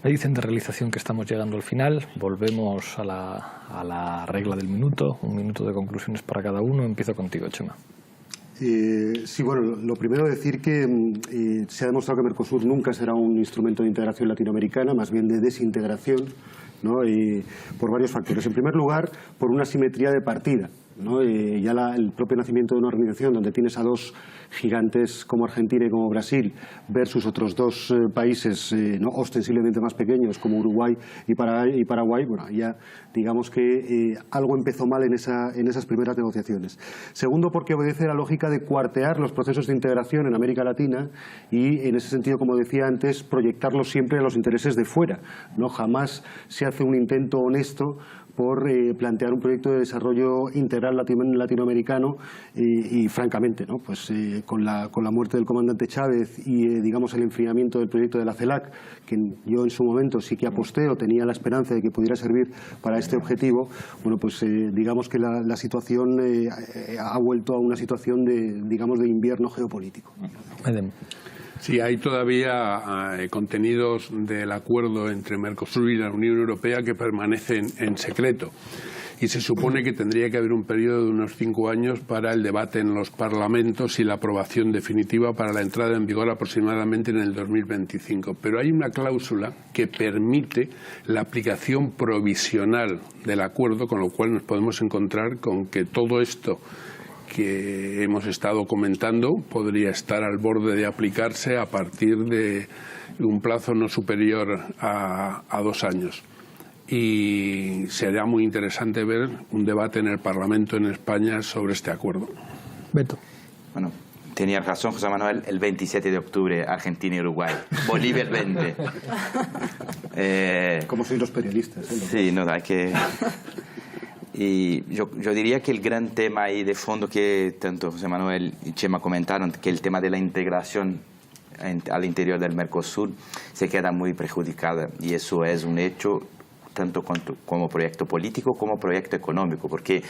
Me dicen de realización que estamos llegando al final. Volvemos a la regla del minuto. Un minuto de conclusiones para cada uno. Empiezo contigo, Chema. Sí, bueno, lo primero decir que se ha demostrado que Mercosur nunca será un instrumento de integración latinoamericana, más bien de desintegración, ¿no? Por varios factores. En primer lugar, por una simetría de partida, ¿no? Ya el propio nacimiento de una organización donde tienes a dos gigantes como Argentina y como Brasil versus otros dos países ¿no? ostensiblemente más pequeños como Uruguay y Paraguay, bueno, ya digamos que algo empezó mal en esas primeras negociaciones. Segundo, porque obedece a la lógica de cuartear los procesos de integración en América Latina y en ese sentido, como decía antes, proyectarlos siempre a los intereses de fuera, ¿no? Jamás se hace un intento honesto por plantear un proyecto de desarrollo integral latinoamericano y francamente, ¿no? Pues con la muerte del comandante Chávez y digamos el enfriamiento del proyecto de la CELAC, que yo en su momento sí que aposté o tenía la esperanza de que pudiera servir para este objetivo, bueno, pues digamos que la situación ha vuelto a una situación de invierno geopolítico. Sí, hay todavía contenidos del acuerdo entre Mercosur y la Unión Europea que permanecen en secreto. Y se supone que tendría que haber un periodo de unos 5 años para el debate en los parlamentos y la aprobación definitiva para la entrada en vigor aproximadamente en el 2025. Pero hay una cláusula que permite la aplicación provisional del acuerdo, con lo cual nos podemos encontrar con que todo esto que hemos estado comentando podría estar al borde de aplicarse a partir de un plazo no superior a 2 años. Y será muy interesante ver un debate en el Parlamento en España sobre este acuerdo. Beto. Bueno, tenía razón José Manuel, el 27 de octubre, Argentina y Uruguay. Bolivia el 20. ¿Cómo sois los periodistas? Sí, no, hay que... Y yo diría que el gran tema ahí de fondo que tanto José Manuel y Chema comentaron, que el tema de la integración al interior del Mercosur se queda muy perjudicada, y eso es un hecho tanto como proyecto político como proyecto económico, porque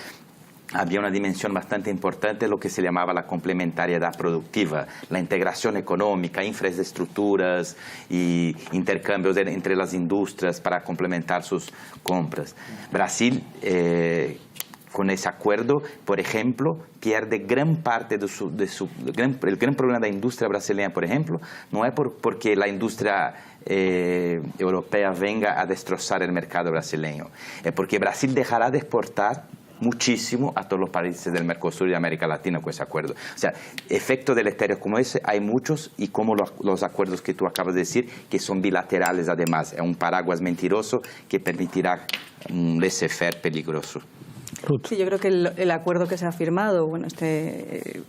había una dimensión bastante importante, lo que se llamaba la complementariedad productiva, la integración económica, infraestructuras y intercambios entre las industrias para complementar sus compras. Brasil, con ese acuerdo, por ejemplo, pierde gran parte el gran problema de la industria brasileña, por ejemplo, no es porque la industria europea venga a destrozar el mercado brasileño, es porque Brasil dejará de exportar muchísimo a todos los países del Mercosur y de América Latina con ese acuerdo. O sea, efectos deleterios como ese hay muchos, y como los acuerdos que tú acabas de decir, que son bilaterales además. Es un paraguas mentiroso que permitirá un laissez-faire peligroso. Sí, yo creo que el acuerdo que se ha firmado, bueno, que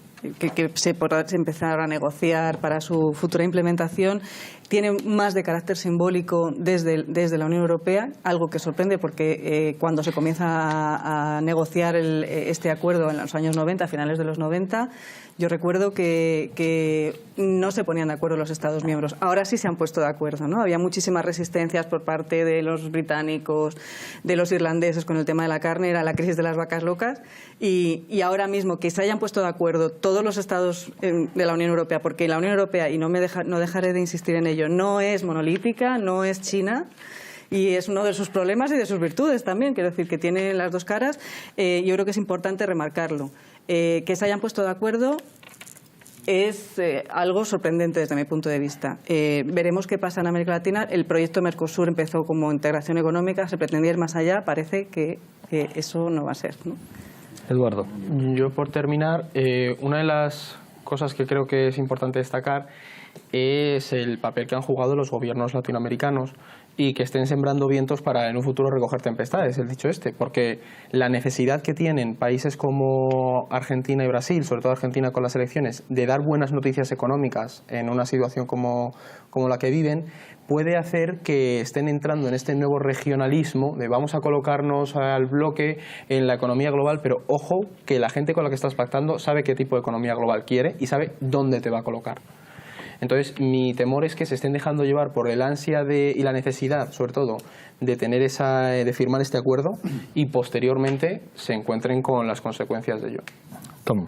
se podrá empezar a negociar para su futura implementación, tiene más de carácter simbólico desde la Unión Europea, algo que sorprende porque cuando se comienza a negociar este acuerdo en los años 90, a finales de los 90, yo recuerdo que no se ponían de acuerdo los Estados miembros. Ahora sí se han puesto de acuerdo, ¿no? Había muchísimas resistencias por parte de los británicos, de los irlandeses con el tema de la carne, era la crisis de las vacas locas, y ahora mismo que se hayan puesto de acuerdo todos los Estados de la Unión Europea, porque la Unión Europea, y no dejaré de insistir en ello, no es monolítica, no es China, y es uno de sus problemas y de sus virtudes también, quiero decir que tiene las dos caras. Yo creo que es importante remarcarlo. Que se hayan puesto de acuerdo es algo sorprendente desde mi punto de vista. Veremos qué pasa en América Latina. El proyecto Mercosur empezó como integración económica, se pretendía ir más allá, parece que eso no va a ser, ¿no? Eduardo. Yo, por terminar, una de las cosas que creo que es importante destacar es el papel que han jugado los gobiernos latinoamericanos y que estén sembrando vientos para en un futuro recoger tempestades, el dicho este, porque la necesidad que tienen países como Argentina y Brasil, sobre todo Argentina con las elecciones, de dar buenas noticias económicas en una situación como la que viven, puede hacer que estén entrando en este nuevo regionalismo de vamos a colocarnos al bloque en la economía global, pero ojo que la gente con la que estás pactando sabe qué tipo de economía global quiere y sabe dónde te va a colocar. Entonces, mi temor es que se estén dejando llevar por el ansia y la necesidad, sobre todo, de tener de firmar este acuerdo y posteriormente se encuentren con las consecuencias de ello. Tom.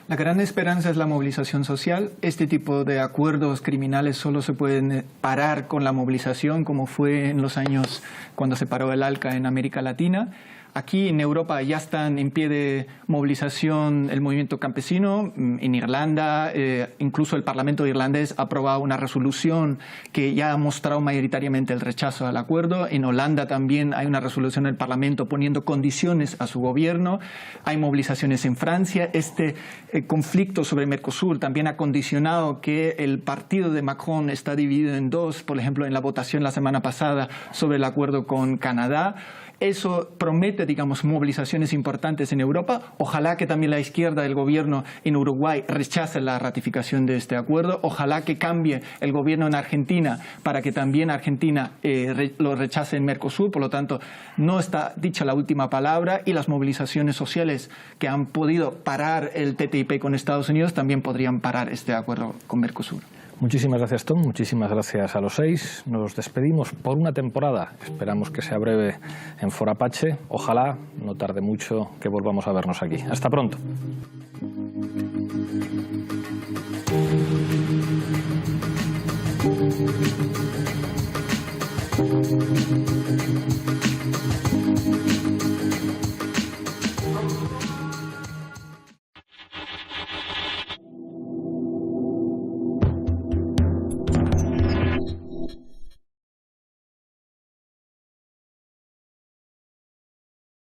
La gran esperanza es la movilización social. Este tipo de acuerdos criminales solo se pueden parar con la movilización, como fue en los años cuando se paró el ALCA en América Latina. Aquí en Europa ya están en pie de movilización el movimiento campesino. En Irlanda, incluso el Parlamento irlandés ha aprobado una resolución que ya ha mostrado mayoritariamente el rechazo al acuerdo. En Holanda también hay una resolución del Parlamento poniendo condiciones a su gobierno. Hay movilizaciones en Francia. Este conflicto sobre Mercosur también ha condicionado que el partido de Macron está dividido en dos, por ejemplo, en la votación la semana pasada sobre el acuerdo con Canadá. Eso promete, digamos, movilizaciones importantes en Europa. Ojalá que también la izquierda del gobierno en Uruguay rechace la ratificación de este acuerdo. Ojalá que cambie el gobierno en Argentina para que también Argentina lo rechace en Mercosur. Por lo tanto, no está dicha la última palabra y las movilizaciones sociales que han podido parar el TTIP con Estados Unidos también podrían parar este acuerdo con Mercosur. Muchísimas gracias, Tom. Muchísimas gracias a los 6. Nos despedimos por una temporada. Esperamos que sea breve en Foro Apache. Ojalá no tarde mucho que volvamos a vernos aquí. Hasta pronto.